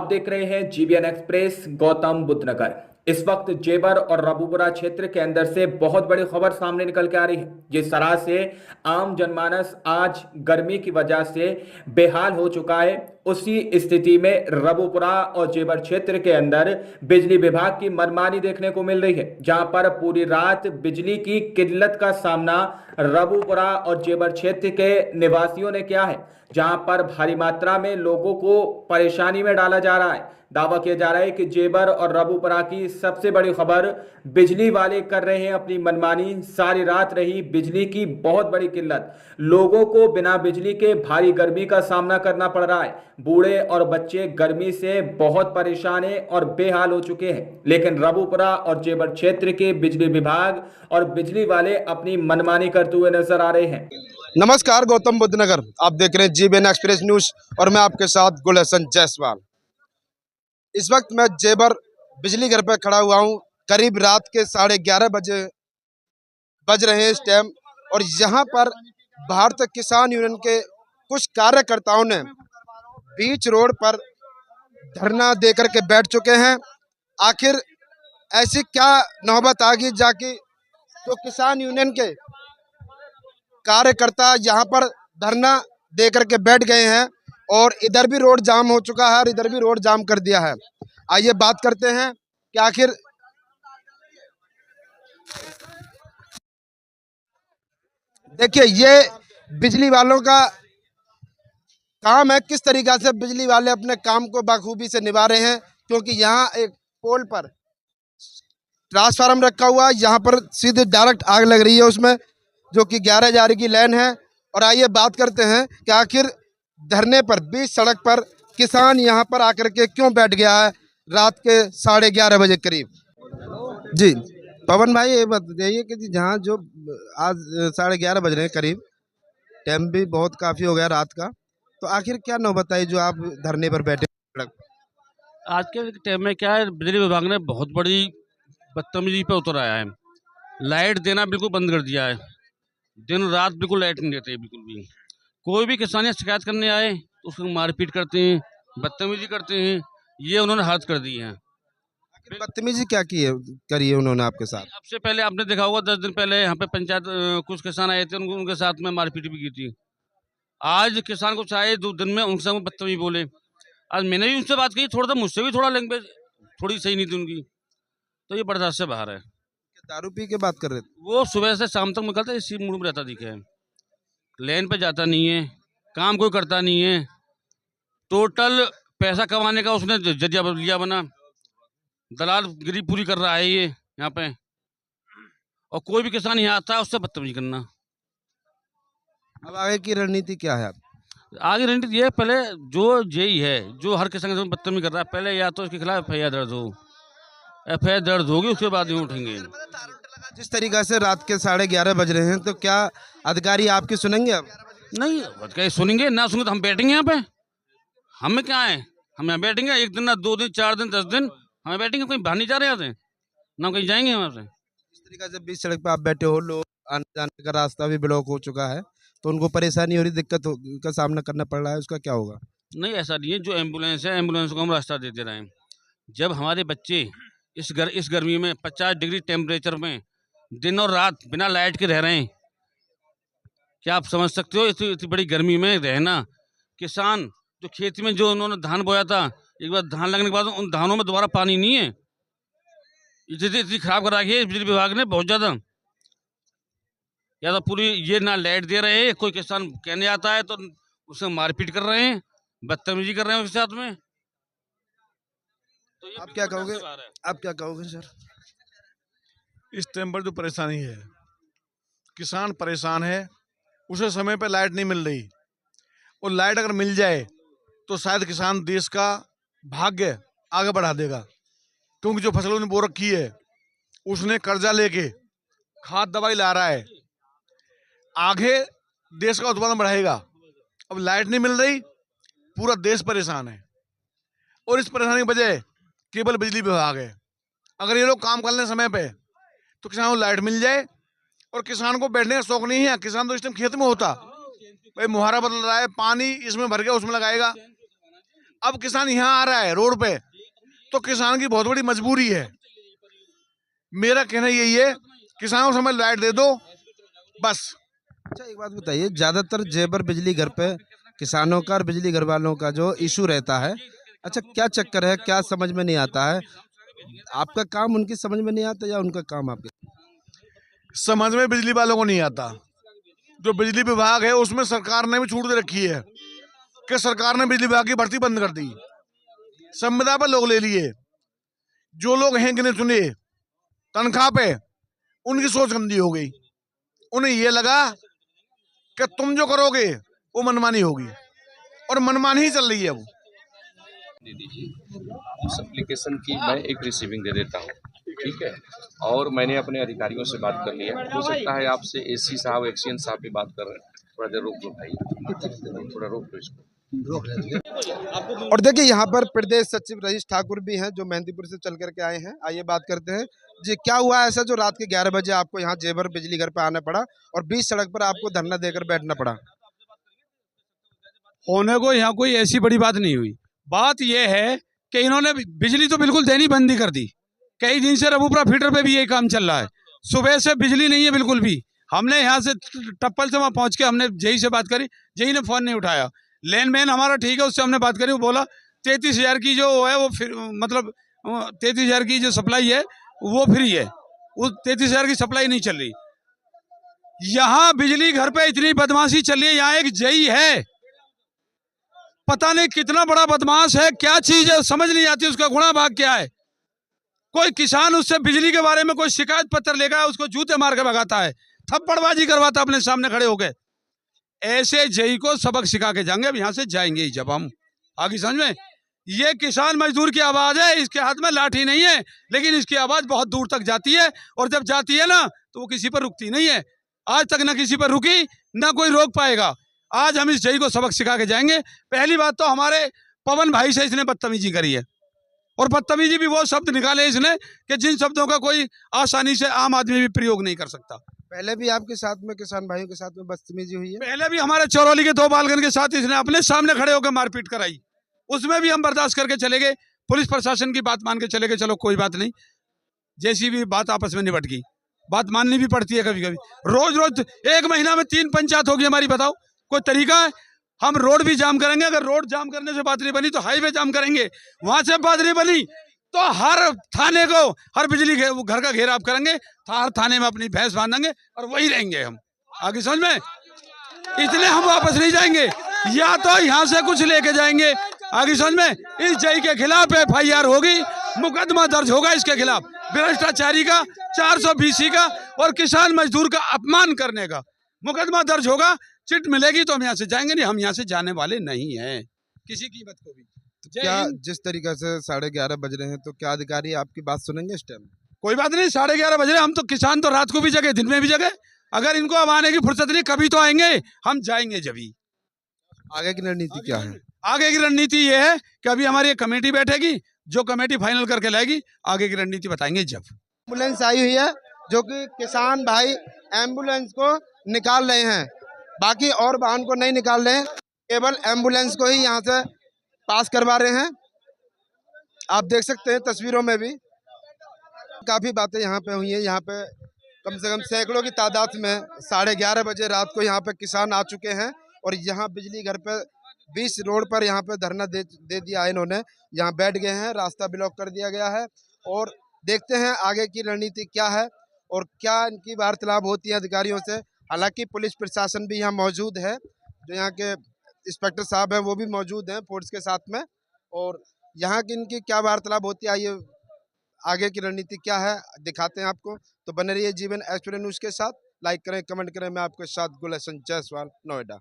आप देख रहे हैं जीबीएन एक्सप्रेस गौतम बुद्ध नगर। इस वक्त जेबर और रबूपुरा क्षेत्र के अंदर से बहुत बड़ी खबर सामने निकल के आ रही है। जिस तरह से आम जनमानस आज गर्मी की वजह से बेहाल हो चुका है, उसी स्थिति में रबूपुरा और जेबर क्षेत्र के अंदर बिजली विभाग की मनमानी देखने को मिल रही है, जहां पर पूरी रात बिजली की किल्लत का सामना रबूपुरा और जेबर क्षेत्र के निवासियों ने किया है, जहां पर भारी मात्रा में लोगों को परेशानी में डाला जा रहा है। दावा किया जा रहा है कि जेबर और रबूपुरा की सबसे बड़ी खबर बिजली वाले कर रहे हैं अपनी मनमानी। सारी रात रही बिजली की बहुत बड़ी किल्लत, लोगों को बिना बिजली के भारी गर्मी का सामना करना पड़ रहा है। बूढ़े और बच्चे गर्मी से बहुत परेशान हैं और बेहाल हो चुके हैं, लेकिन रबूपुरा और जेबर क्षेत्र के बिजली विभाग और बिजली वाले अपनी मनमानी करते हुए नजर आ रहे हैं। नमस्कार, गौतम बुद्ध नगर आप देख रहे हैं जीबीएन एक्सप्रेस न्यूज और मैं आपके साथ गुलहसन जायसवाल। इस वक्त मैं जेबर बिजली घर पर खड़ा हुआ हूं। करीब रात के 11:30 बजे बज रहे हैं इस टाइम, और यहाँ पर भारतीय किसान यूनियन के कुछ कार्यकर्ताओं ने बीच रोड पर धरना देकर के बैठ चुके हैं। आखिर ऐसी क्या नौबत आ गई जाके तो किसान यूनियन के कार्यकर्ता यहाँ पर धरना देकर के बैठ गए हैं, और इधर भी रोड जाम हो चुका है और इधर भी रोड जाम कर दिया है। आइए बात करते हैं कि आखिर देखिए ये बिजली वालों का काम है, किस तरीका से बिजली वाले अपने काम को बखूबी से निभा रहे हैं। क्योंकि यहाँ एक पोल पर ट्रांसफार्मर रखा हुआ है, यहाँ पर सीधे डायरेक्ट आग लग रही है उसमें, जो कि 11,000 की लाइन है। और आइए बात करते हैं कि आखिर धरने पर बीच सड़क पर किसान यहाँ पर आकर के क्यों बैठ गया है रात के 11:30 बजे करीब। जी पवन भाई, ये बताइए कि जहाँ जो आज 11:30 बज रहे हैं करीब, टाइम भी बहुत काफ़ी हो गया रात का, तो आखिर क्या नौबत आई जो आप धरने पर बैठे सड़क पर? आज के टाइम में क्या है, बिजली विभाग ने बहुत बड़ी बदतमीजी पे उतर आया है। लाइट देना बिल्कुल बंद कर दिया है, दिन रात बिल्कुल लाइट नहीं देते बिल्कुल भी। कोई भी किसान शिकायत करने आए तो उसको मारपीट करते हैं, बदतमीजी करते हैं। ये उन्होंने हद कर दी है। आखिर बदतमीजी क्या की है करी है उन्होंने आपके साथ? अब से पहले आपने देखा होगा 10 दिन पहले यहाँ पे पंचायत कुछ किसान आए थे, उनके साथ में मारपीट भी की थी। आज किसान को चाहे 2 दिन में उनसे बदतमीजी बोले। आज मैंने भी उनसे बात की, थोड़ा सा मुझसे भी थोड़ा लैंग्वेज थोड़ी सही नहीं थी उनकी, तो ये बर्दाश्त से बाहर है। दारू पी के बात कर रहे थे? वो सुबह से शाम तक निकलता है, इसी मूड में रहता दिखे है। लेन पे जाता नहीं है, काम कोई करता नहीं है। टोटल पैसा कमाने का उसने जरिया लिया बना, दलाल गिरी पूरी कर रहा है ये यहाँ पे। और कोई भी किसान यहाँ आता है उससे बदतमीजी करना। अब आगे की रणनीति क्या है? आगे रणनीति ये, पहले जो जेई है जो हर किसान के साथ बदतमीजी कर रहा है, पहले या तो उसके खिलाफ FIR दर्ज हो। FIR दर्ज होगी, उसके बाद ही उठेंगे। जिस तरीका से रात के 11:30 बज रहे हैं, तो क्या अधिकारी आपकी सुनेंगे अब? नहीं, क्या सुनेंगे? ना सुने तो हम बैठेंगे यहाँ पे। हमें क्या है, हम यहाँ बैठेंगे 1 दिन ना 2 दिन 4 दिन 10 दिन हमें बैठेंगे। कहीं बाहर नहीं जा रहे यहाँ से, ना कहीं जाएंगे वहाँ से। जिस तरीका से बीच सड़क पे आप बैठे हो, लोग आने जाने का रास्ता भी ब्लॉक हो चुका है, तो उनको परेशानी हो रही, का सामना करना पड़ रहा है, उसका क्या होगा? नहीं, ऐसा नहीं है। जो एम्बुलेंस है, एम्बुलेंस को हम रास्ता दे दे रहे हैं। जब हमारे बच्चे इस गर्मी में 50 डिग्री टेम्परेचर में दिन और रात बिना लाइट के रह रहे हैं, क्या आप समझ सकते हो इतनी बड़ी गर्मी में रहना? किसान जो खेती में जो उन्होंने धान बोया था, एक बार धान लगने के बाद उन धानों में दोबारा पानी नहीं है। इतनी खराब कर रखी है बिजली विभाग ने, बहुत ज्यादा। या तो पूरी ये ना लाइट दे रहे हैं, कोई किसान कहने आता है तो उसे मारपीट कर रहे हैं, बदतमीजी कर रहे हैं उसके साथ में। तो ये आप क्या कहोगे? आप क्या कहोगे सर? इस टाइम पर जो परेशानी है, किसान परेशान है, उसे समय पर लाइट नहीं मिल रही। और लाइट अगर मिल जाए तो शायद किसान देश का भाग्य आगे बढ़ा देगा। क्योंकि जो फसल उसने बो रखी है, उसने कर्जा लेके खाद दवाई ला रहा है, आगे देश का उत्पादन बढ़ाएगा। अब लाइट नहीं मिल रही, पूरा देश परेशान है। और इस परेशानी की वजह केवल बिजली विभाग है। अगर ये लोग काम कर लें समय पे तो किसानों को लाइट मिल जाए। और किसान को बैठने का शौक नहीं है, किसान तो इस टाइम खेत में होता, भाई मुहारा बदल रहा है, पानी इसमें भर के उसमें लगाएगा। अब किसान यहाँ आ रहा है रोड पे, तो किसान की बहुत बड़ी मजबूरी है। मेरा कहना यही है, किसानों को समय लाइट दे दो बस। अच्छा एक बात बताइए, ज्यादातर जेबर बिजली घर पे किसानों का और बिजली घर वालों का जो इशू रहता है, अच्छा क्या चक्कर है, क्या समझ में नहीं आता है? आपका काम उनकी समझ में नहीं आता या उनका काम आपके? समझ में बिजली वालों को नहीं आता। जो बिजली विभाग है उसमें सरकार ने भी छूट दे रखी है कि सरकार ने बिजली विभाग की भर्ती बंद कर दी, संविदा पर लोग ले लिए। जो लोग हैं गिने चुने तनख्वाह पे, उनकी सोच गंदी हो गई। उन्हें ये लगा कि तुम जो करोगे वो मनमानी होगी, और मनमानी ही चल रही है वो। दे दीजिए, उस एप्लीकेशन की मैं एक रिसीविंग दे देता हूँ, ठीक है। और मैंने अपने अधिकारियों से बात कर लिया, हो सकता है आपसे एसी साहब, एक्सीएन साहब भी बात कर रहे हैं, थोड़ा देर रोक लो भाई, थोड़ा रोक लो इसको। और देखिए यहाँ पर प्रदेश सचिव रईस ठाकुर भी हैं जो मेहंदीपुर से चल करके आए हैं। आइए बात करते हैं जी, क्या हुआ ऐसा जो रात के 11 बजे आपको यहाँ जेबर बिजली घर पे आना पड़ा और बीच सड़क पर आपको धरना देकर बैठना पड़ा? होने को यहाँ कोई ऐसी बड़ी बात नहीं हुई। बात यह है कि इन्होंने बिजली तो बिल्कुल देनी बंद ही कर दी। कई दिन से रबूपुरा फीडर पे भी यही काम चल रहा है, सुबह से बिजली नहीं है बिल्कुल भी। हमने यहाँ से टप्पल से वहाँ पहुँच के हमने जेई से बात करी, जेई ने फ़ोन नहीं उठाया। लेनमैन हमारा ठीक है, उससे हमने बात करी, वो बोला 33,000 की जो है वो फिर मतलब 33,000 की जो सप्लाई है वो फ्री है, वो 33,000 की सप्लाई नहीं चल रही। यहाँ बिजली घर पे इतनी बदमाशी चल रही है। यहाँ एक जेई है, पता नहीं कितना बड़ा बदमाश है, क्या चीज है समझ नहीं आती, उसका गुणा भाग क्या है। कोई किसान उससे बिजली के बारे में कोई शिकायत पत्र लेगा, उसको जूते मार के भगाता है, थप्पड़बाजी करवाता अपने सामने खड़े होके। ऐसे जेई को सबक सिखा के जाएंगे। अब यहाँ से जाएंगे ही जब हम आगे, समझ में। ये किसान मजदूर की आवाज है, इसके हाथ में लाठी नहीं है, लेकिन इसकी आवाज बहुत दूर तक जाती है, और जब जाती है ना तो वो किसी पर रुकती नहीं है। आज तक ना किसी पर रुकी, ना कोई रोक पाएगा। आज हम इस जेई को सबक सिखा के जाएंगे। पहली बात तो हमारे पवन भाई से इसने बदतमीजी करी है, और बदतमीजी भी वो शब्द निकाले इसने कि जिन शब्दों का कोई आसानी से आम आदमी भी प्रयोग नहीं कर सकता। पहले भी आपके साथ में किसान भाइयों के साथ में बदतमीजी हुई है? पहले भी हमारे चौरौली के 2 बालगन के साथ इसने अपने सामने खड़े होकर मारपीट कराई, उसमें भी हम बर्दाश्त करके चले गए। पुलिस प्रशासन की बात मान के चले गए, चलो कोई बात नहीं, जैसी भी बात आपस में निपट गई। बात माननी भी पड़ती है कभी कभी। रोज रोज 1 महीना में 3 पंचायत होगी हमारी, बताओ कोई तरीका है? हम रोड भी जाम करेंगे, अगर रोड जाम करने से बात नहीं बनी तो हाईवे जाम करेंगे, वहां से बात नहीं बनी तो हर थाने को, हर बिजली घर का घेराव करेंगे, हर थाने में अपनी भैंस बांधेंगे और वही रहेंगे हम। आगे समझ में, इसलिए हम वापस नहीं जाएंगे, या तो यहाँ से कुछ लेके जाएंगे। आगे समझ में, इस जेई के खिलाफ FIR होगी, मुकदमा दर्ज होगा इसके खिलाफ, भ्रष्टाचारी का, 420 का और किसान मजदूर का अपमान करने का मुकदमा दर्ज होगा। चिट मिलेगी तो हम यहाँ से जाएंगे, नहीं हम यहाँ से जाने वाले नहीं हैं किसी कीमत को भी। क्या जिस तरीके से 11:30 बज रहे हैं, तो क्या अधिकारी आपकी बात सुनेंगे इस टाइम? कोई बात नहीं, 11:30 बज रहे, हम तो किसान तो रात को भी जगे, दिन में भी जगे। अगर इनको अब आने की फुर्सत नहीं, कभी तो आएंगे, हम जाएंगे जभी। आगे की रणनीति क्या है? आगे की रणनीति ये है कि अभी हमारी एक कमेटी बैठेगी, जो कमेटी फाइनल करके लाएगी, आगे की रणनीति बताएंगे जब। एम्बुलेंस आई हुई है जो कि किसान भाई एम्बुलेंस को निकाल रहे हैं, बाकी और वाहन को नहीं निकाल रहे हैं, केवल एम्बुलेंस को ही यहाँ से पास करवा रहे हैं। आप देख सकते हैं तस्वीरों में भी काफ़ी बातें यहाँ पे हुई हैं। यहाँ पे कम से कम सैकड़ों की तादाद में 11:30 बजे रात को यहाँ पे किसान आ चुके हैं, और यहाँ बिजली घर पे 20 रोड पर यहाँ पे धरना दे दिया है इन्होंने, यहाँ बैठ गए हैं, रास्ता ब्लॉक कर दिया गया है। और देखते हैं आगे की रणनीति क्या है और क्या इनकी वार्तालाप होती है अधिकारियों से। हालांकि पुलिस प्रशासन भी यहाँ मौजूद है, जो यहाँ के इंस्पेक्टर साहब हैं वो भी मौजूद हैं फोर्स के साथ में, और यहाँ की इनकी क्या वार्तालाप होती है, आइए आगे की रणनीति क्या है दिखाते हैं आपको। तो बने रहिए जीवन एक्सप्रेस न्यूज़ के साथ, लाइक करें, कमेंट करें। मैं आपके साथ गुलशन जायसवाल, नोएडा।